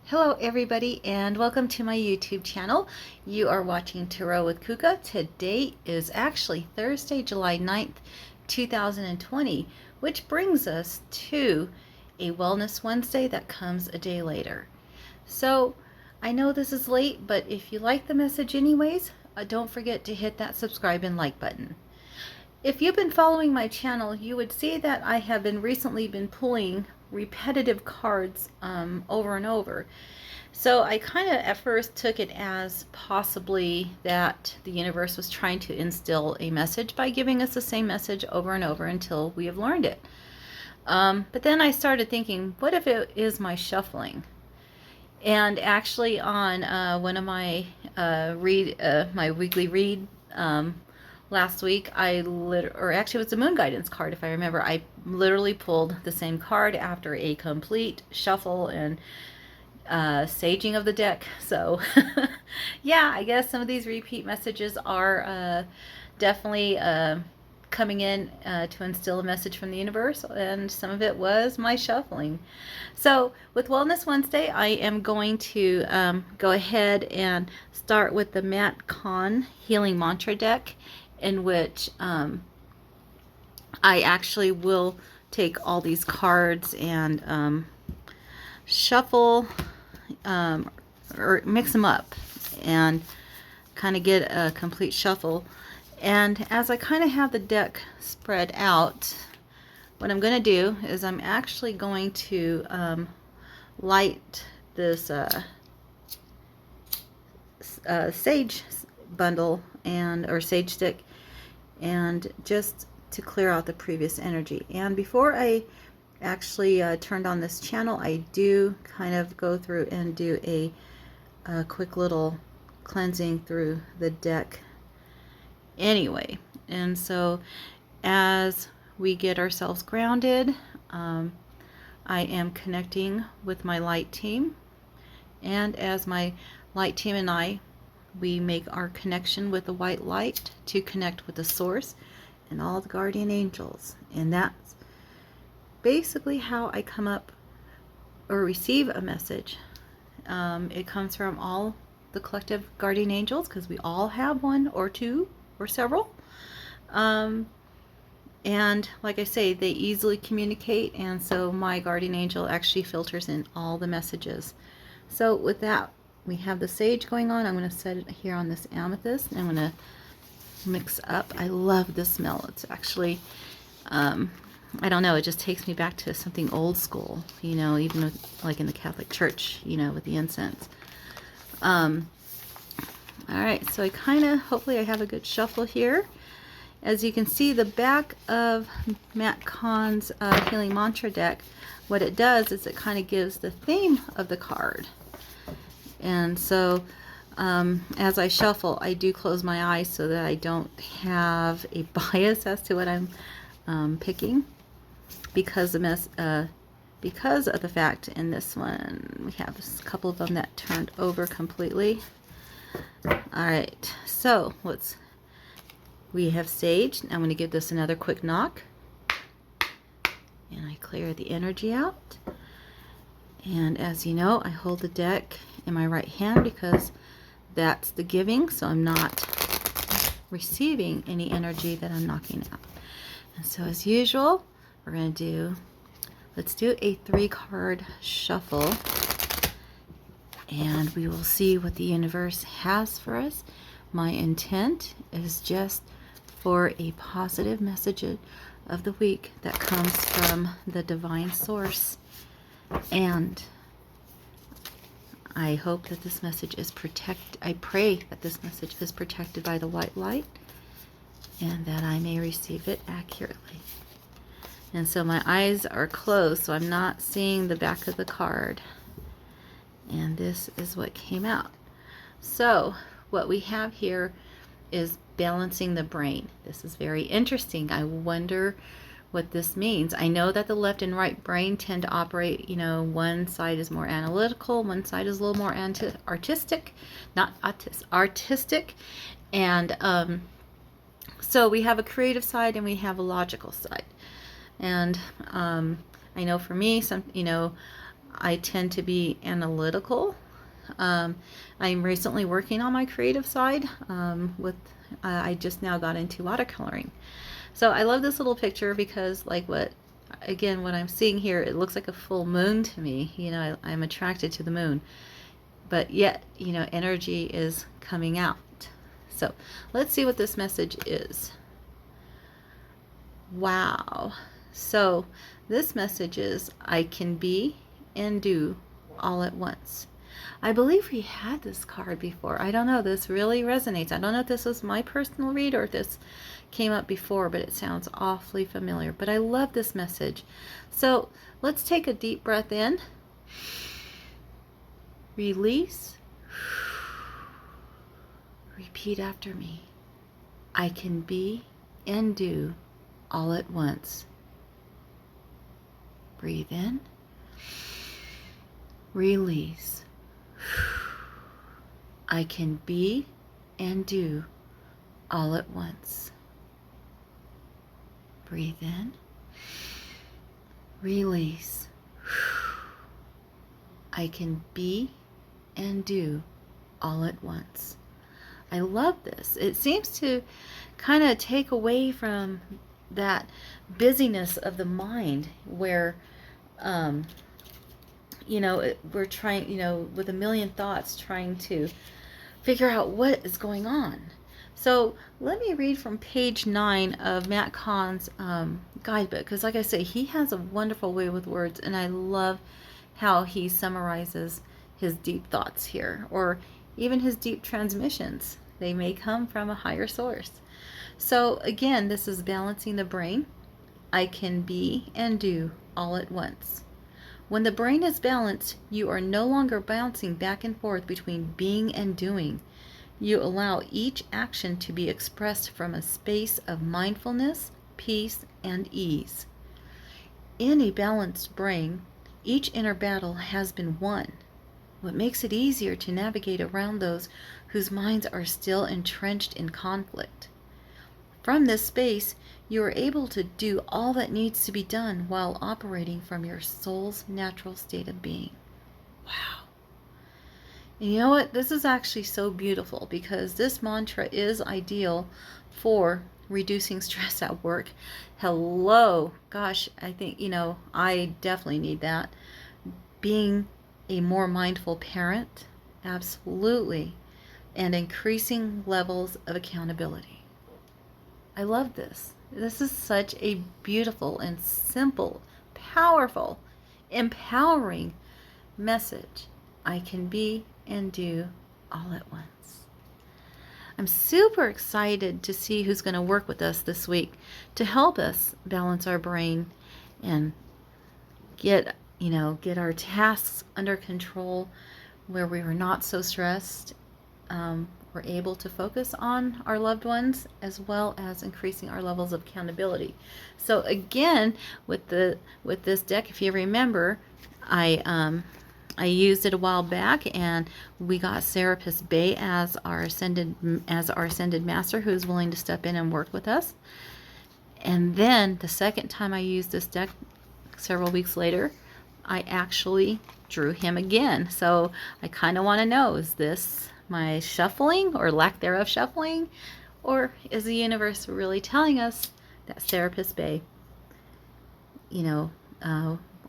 Hello everybody and welcome to my YouTube channel. You are watching Tarot with Kuka. Today is actually Thursday, July 9th, 2020, which brings us to a Wellness Wednesday that comes a day later. So I know this is late, but if you like the message anyways, don't forget to hit that subscribe and like button. If you've been following my channel, you would see that I have recently been pulling repetitive cards over and over. So I kind of at first took it as possibly that the universe was trying to instill a message by giving us the same message over and over until we have learned it. But then I started thinking, what if it is my shuffling? And actually on one of my my weekly read last week, or actually it was a moon guidance card if I remember, I literally pulled the same card after a complete shuffle and saging of the deck. So yeah, I guess some of these repeat messages are definitely coming in to instill a message from the universe, and some of it was my shuffling. So with Wellness Wednesday, I am going to go ahead and start with the Matt Kahn Healing Mantra deck, in which I actually will take all these cards and shuffle or mix them up and kind of get a complete shuffle. And as I kind of have the deck spread out, what I'm going to do is I'm actually going to light this sage bundle or sage stick, and just to clear out the previous energy. And before I actually turned on this channel, I do kind of go through and do a quick little cleansing through the deck anyway. And so as we get ourselves grounded, I am connecting with my light team, and as my light team and we make our connection with the white light to connect with the source and all the guardian angels. And that's basically how I come up or receive a message. It comes from all the collective guardian angels, because we all have one or two or several. And like I say, they easily communicate, and so my guardian angel actually filters in all the messages. So with that, we have the sage going on. I'm going to set it here on this amethyst, and I'm going to mix up. I love the smell. It's actually I don't know, it just takes me back to something old school, you know, even with, like in the Catholic Church, you know, with the incense. Alright, so I kind of, hopefully I have a good shuffle here. As you can see, the back of Matt Kahn's Healing Mantra deck, what it does is it kind of gives the theme of the card. And so as I shuffle, I do close my eyes so that I don't have a bias as to what I'm picking, because of the fact in this one we have a couple of them that turned over completely. Alright, so we have sage. I'm going to give this another quick knock, and I clear the energy out. And as you know, I hold the deck in my right hand because that's the giving, so I'm not receiving any energy that I'm knocking out. And so as usual, we're going to let's do a 3-card shuffle, and we will see what the universe has for us. My intent is just for a positive message of the week that comes from the divine source. And I hope that this message is I pray that this message is protected by the white light, and that I may receive it accurately. And so my eyes are closed, so I'm not seeing the back of the card. And this is what came out. So what we have here is balancing the brain. This is very interesting. I wonder what this means. I know that the left and right brain tend to operate, you know, one side is more analytical, one side is a little more artistic. And so we have a creative side and we have a logical side. And I know for me, I tend to be analytical. I'm recently working on my creative side with I just now got into watercoloring. So I love this little picture because like what I'm seeing here, it looks like a full moon to me. You know, I'm attracted to the moon, but yet, you know, energy is coming out. So let's see what this message is. Wow. So this message is, I can be and do all at once. I believe we had this card before. I don't know. This really resonates. I don't know if this was my personal read or if this came up before, but it sounds awfully familiar. But I love this message. So let's take a deep breath in. Release. Repeat after me. I can be and do all at once. Breathe in. Release. I can be and do all at once. Breathe in. Release. I can be and do all at once. I love this. It seems to kind of take away from that busyness of the mind where, you know, we're trying, you know, with a million thoughts trying to figure out what is going on. So let me read from page 9 of Matt Kahn's guidebook, because like I say, he has a wonderful way with words, and I love how he summarizes his deep thoughts here, or even his deep transmissions. They may come from a higher source. So again, this is balancing the brain. I can be and do all at once. When the brain is balanced, you are no longer bouncing back and forth between being and doing. You allow each action to be expressed from a space of mindfulness, peace, and ease. In a balanced brain, each inner battle has been won. What makes it easier to navigate around those whose minds are still entrenched in conflict. From this space, you are able to do all that needs to be done while operating from your soul's natural state of being. Wow. And you know what? This is actually so beautiful because this mantra is ideal for reducing stress at work. Hello. Gosh, I think, you know, I definitely need that. Being a more mindful parent, absolutely. And increasing levels of accountability. I love this. This is such a beautiful and simple, powerful, empowering message. I can be and do all at once. I'm super excited to see who's going to work with us this week to help us balance our brain and get our tasks under control where we are not so stressed. We're able to focus on our loved ones as well as increasing our levels of accountability. So again, with this deck, if you remember, I used it a while back, and we got Serapis Bey as our ascended master, who is willing to step in and work with us. And then the second time I used this deck, several weeks later, I actually drew him again. So I kind of want to know, is this my shuffling or lack thereof shuffling, or is the universe really telling us that Serapis Bey, and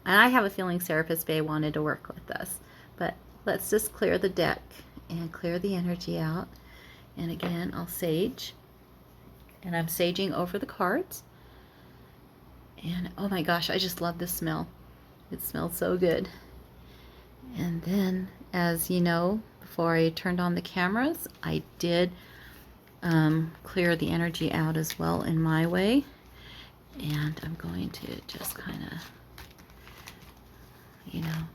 I have a feeling Serapis Bey wanted to work with us. But let's just clear the deck and clear the energy out. And again, I'll sage, and I'm saging over the cards. And oh my gosh, I just love this smell. It smells so good. And then, as you know, before I turned on the cameras, I did clear the energy out as well in my way. And I'm going to just kind of,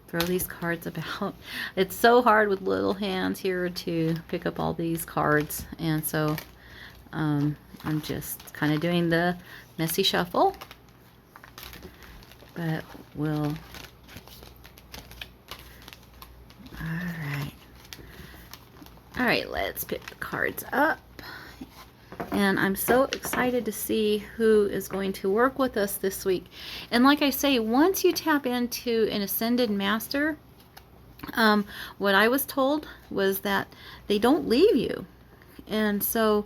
throw these cards about. It's so hard with little hands here to pick up all these cards. And so I'm just kind of doing the messy shuffle. But we'll... All right, let's pick the cards up. And I'm so excited to see who is going to work with us this week. And like I say, once you tap into an ascended master, what I was told was that they don't leave you. And so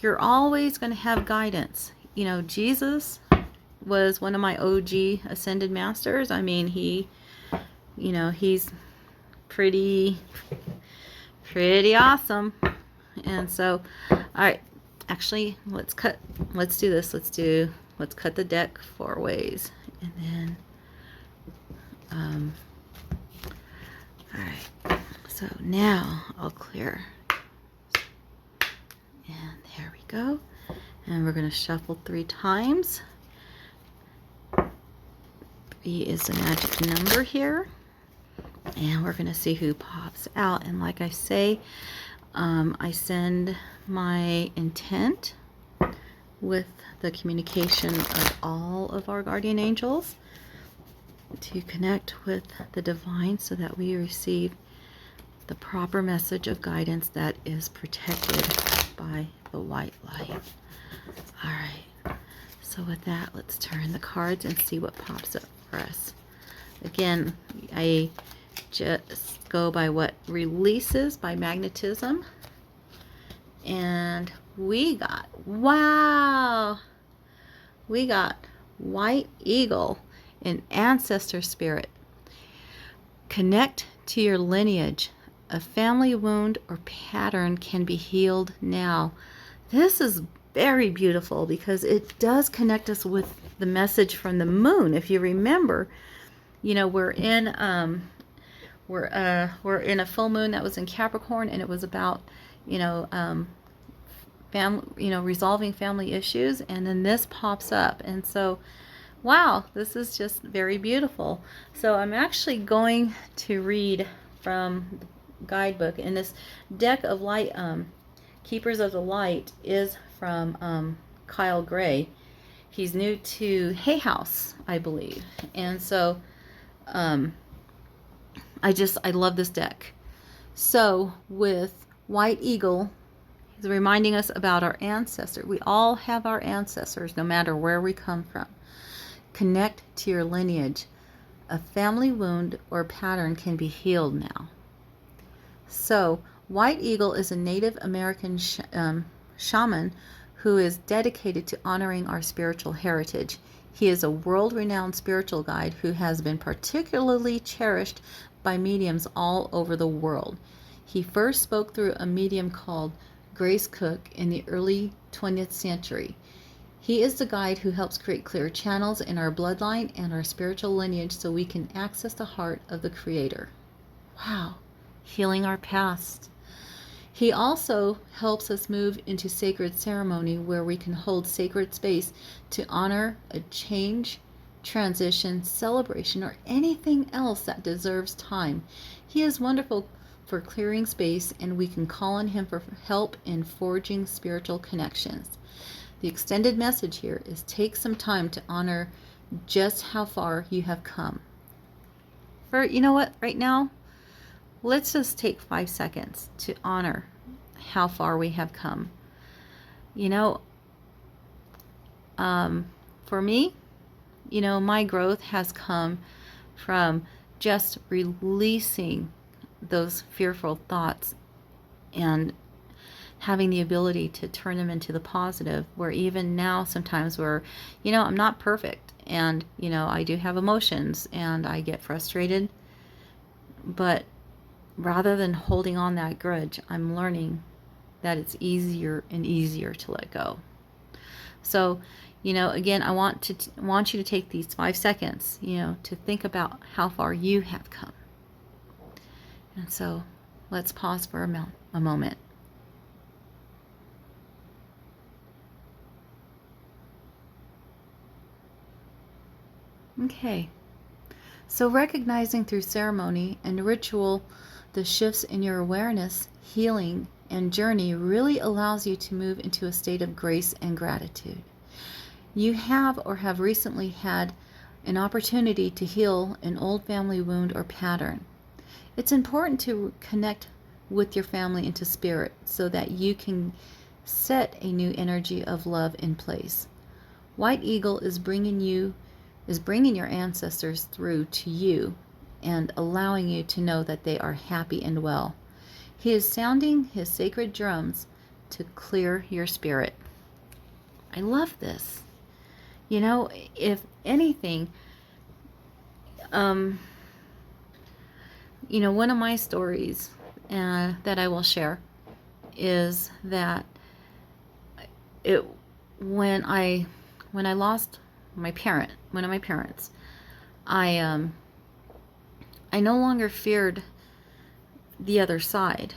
you're always going to have guidance. You know, Jesus was one of my OG ascended masters. I mean, he, you know, he's pretty awesome. And so, all right, actually, let's do this. Let's cut the deck 4 ways. And then, all right, so now I'll clear. And there we go. And we're going to shuffle 3 times. 3 is the magic number here. And we're going to see who pops out. And like I say, I send my intent with the communication of all of our guardian angels to connect with the divine so that we receive the proper message of guidance that is protected by the white light. All right, so with that, let's turn the cards and see what pops up for us. Again, I just go by what releases by magnetism. And we got, wow, we got White Eagle in Ancestor Spirit. Connect to your lineage. A family wound or pattern can be healed now. This is very beautiful because it does connect us with the message from the moon. If you remember, you know, we're in a full moon that was in Capricorn, and it was about, you know, resolving family issues, and then this pops up. And so, wow, this is just very beautiful. So I'm actually going to read from the guidebook, and this deck of light, Keepers of the Light, is from Kyle Gray. He's new to Hay House, I believe. And so I love this deck. So with White Eagle, he's reminding us about our ancestors. We all have our ancestors, no matter where we come from. Connect to your lineage. A family wound or pattern can be healed now. So White Eagle is a Native American shaman who is dedicated to honoring our spiritual heritage. He is a world-renowned spiritual guide who has been particularly cherished by mediums all over the world. He first spoke through a medium called Grace Cook in the early 20th century. He is the guide who helps create clear channels in our bloodline and our spiritual lineage so we can access the heart of the Creator. Wow, healing our past. He also helps us move into sacred ceremony where we can hold sacred space to honor a change, transition, celebration, or anything else that deserves time. He is wonderful for clearing space, and we can call on him for help in forging spiritual connections. The extended message here is take some time to honor just how far you have come. You know what, right now, let's just take 5 seconds to honor how far we have come. You know, for me, you know, my growth has come from just releasing those fearful thoughts and having the ability to turn them into the positive, where even now sometimes you know, I'm not perfect, and, you know, I do have emotions and I get frustrated, but rather than holding on that grudge, I'm learning that it's easier and easier to let go. So, you know, again, I want you to take these 5 seconds, you know, to think about how far you have come. And so let's pause for a moment. Okay, so recognizing through ceremony and ritual the shifts in your awareness, healing, and journey really allows you to move into a state of grace and gratitude. You have or have recently had an opportunity to heal an old family wound or pattern. It's important to connect with your family into spirit so that you can Set a new energy of love in place. White Eagle is bringing your ancestors through to you and allowing you to know that they are happy and well. He is sounding his sacred drums to clear your spirit. I love this. You know, if anything, one of my stories that I will share is that when I lost one of my parents, I no longer feared the other side.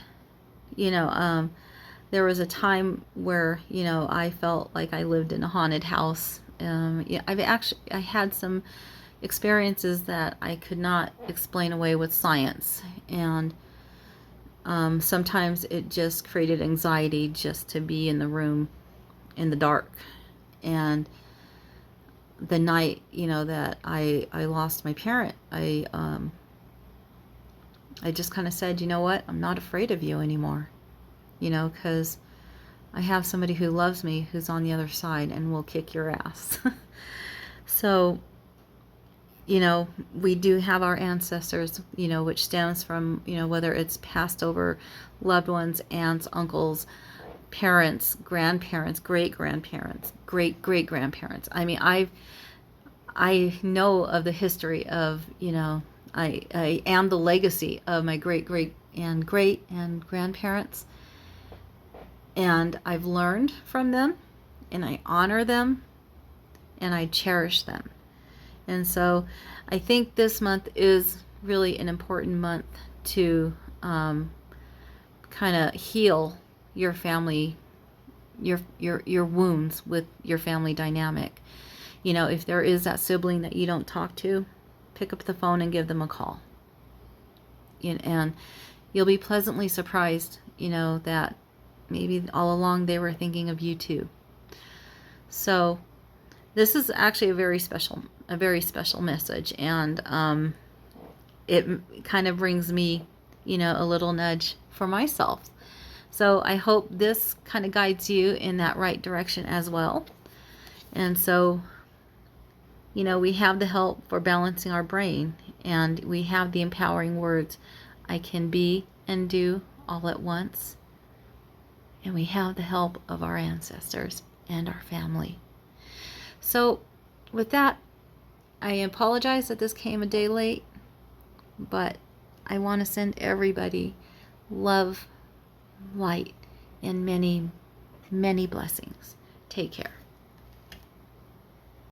There was a time where I felt like I lived in a haunted house. I had some experiences that I could not explain away with science, and sometimes it just created anxiety just to be in the room in the dark. And the night that I lost my parent, I just kind of said, you know what, I'm not afraid of you anymore, because I have somebody who loves me, who's on the other side and will kick your ass. So we do have our ancestors, which stems from, whether it's passed over loved ones, aunts, uncles, parents, grandparents, great-grandparents, great-great-grandparents. I mean, I know of the history of, I am the legacy of my great and grandparents, and I've learned from them, and I honor them, and I cherish them. And so I think this month is really an important month to kind of heal your family, your wounds with your family dynamic. If there is that sibling that you don't talk to, pick up the phone and give them a call. And you'll be pleasantly surprised, that maybe all along they were thinking of you too. So this is actually a very special message, and it kind of brings me, a little nudge for myself. So I hope this kind of guides you in that right direction as well. And so, we have the help for balancing our brain, and we have the empowering words, I can be and do all at once. And we have the help of our ancestors and our family. So with that, I apologize that this came a day late, but I want to send everybody love, light, and many, many blessings. Take care.